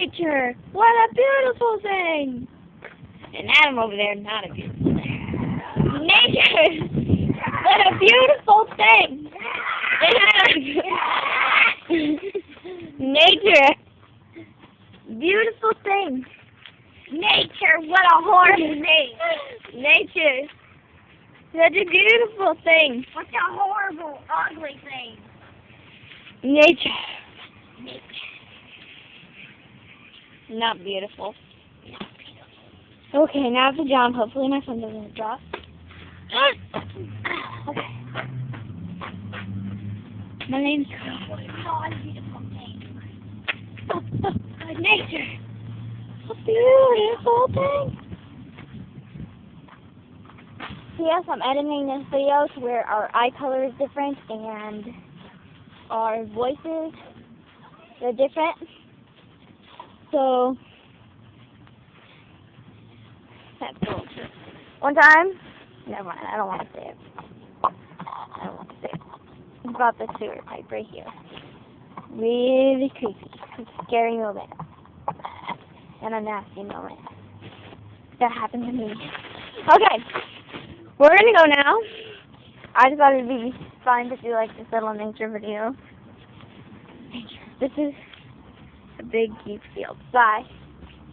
nature! What a beautiful thing! And Adam over there, not a beautiful thing. Nature! What a beautiful thing! Nature! Beautiful thing! Nature! What a horrible thing! Nature! Such a beautiful thing! What's a horrible, ugly thing? Nature! Nature. Not beautiful. Okay, now to jump. Hopefully my phone doesn't drop. Okay. My name's What a beautiful thing. Nature. A beautiful thing. So yes, I'm editing this video to where our eye color is different and our voices are different. So that's cool. One time, never mind, I don't want to say it. I don't want to say it. It's about the sewer pipe right here. Really creepy. It's a scary moment. And a nasty moment. That happened to me. Okay. We're going to go now. I just thought it would be fun to do like this little nature video. This is a big deep field. Bye.